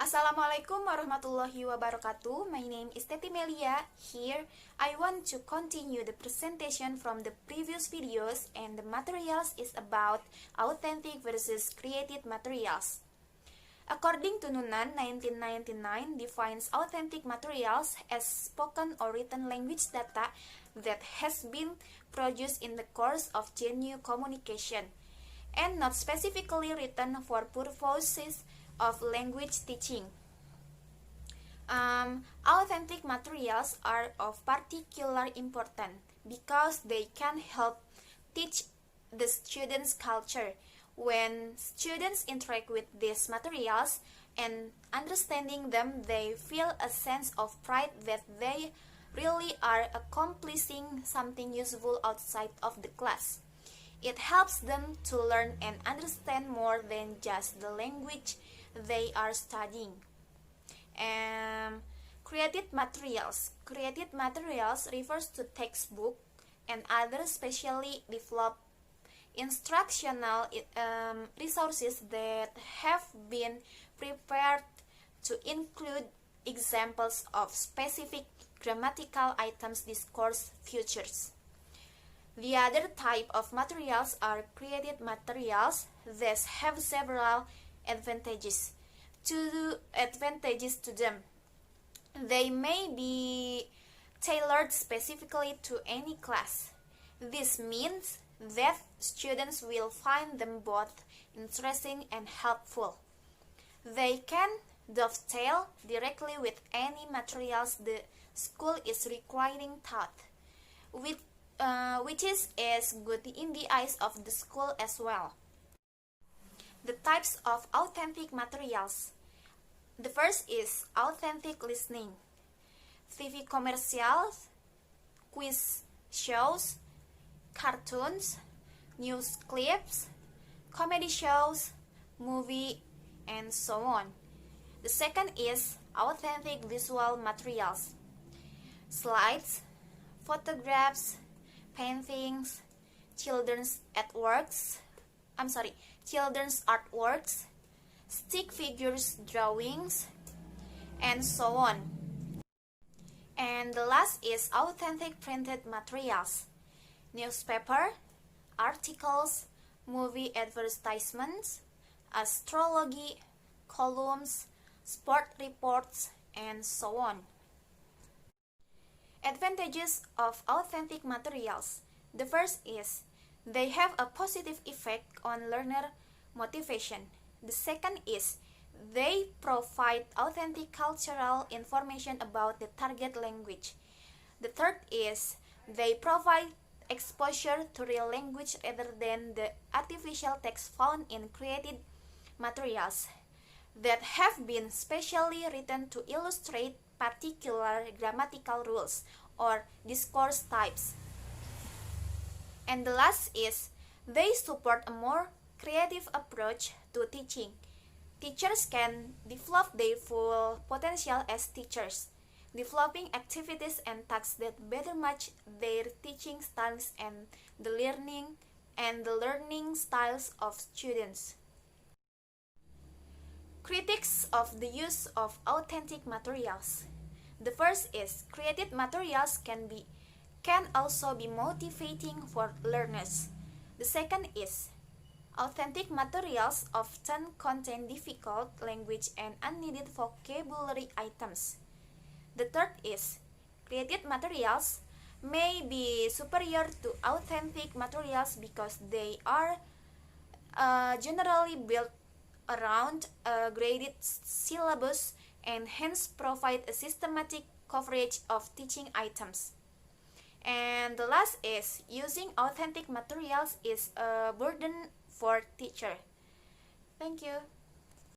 Assalamualaikum warahmatullahi wabarakatuh. My name is Tetty Melliya. Here, I want to continue the presentation from the previous videos, and the materials is about authentic versus created materials. According to Nunan, 1999 defines authentic materials as spoken or written language data that has been produced in the course of genuine communication, and not specifically written for purposes of language teaching. Authentic materials are of particular importance because they can help teach the students' culture. When students interact with these materials and understanding them, they feel a sense of pride that they really are accomplishing something useful outside of the class. It helps them to learn and understand more than just the language they are studying. Created materials. Created materials refers to textbook and other specially developed instructional resources that have been prepared to include examples of specific grammatical items, discourse features. The other type of materials are created materials that have several advantages to them. They may be tailored specifically to any class. This means that students will find them both interesting and helpful. They can dovetail directly with any materials the school is requiring taught, which is as good in the eyes of the school as well. The types of authentic materials. The first is authentic listening. TV commercials, quiz shows, cartoons, news clips, comedy shows, movie, and so on. The second is authentic visual materials. Slides, photographs, paintings, children's artworks, stick figures drawings, and so on. And the last is authentic printed materials. Newspaper, articles, movie advertisements, astrology, columns, sport reports, and so on. Advantages of authentic materials. The first is they have a positive effect on learner motivation. The second is they provide authentic cultural information about the target language. The third is they provide exposure to real language rather than the artificial text found in created materials that have been specially written to illustrate particular grammatical rules or discourse types. And the last is they support a more creative approach to teaching. Teachers can develop their full potential as teachers, developing activities and tasks that better match their teaching styles and the learning styles of students. Critics of the use of authentic materials. The first is created materials can also be motivating for learners. The second is authentic materials often contain difficult language and unneeded vocabulary items. The third is created materials may be superior to authentic materials because they are generally built around a graded syllabus and hence provide a systematic coverage of teaching items. And the last is using authentic materials is a burden for teacher. Thank you.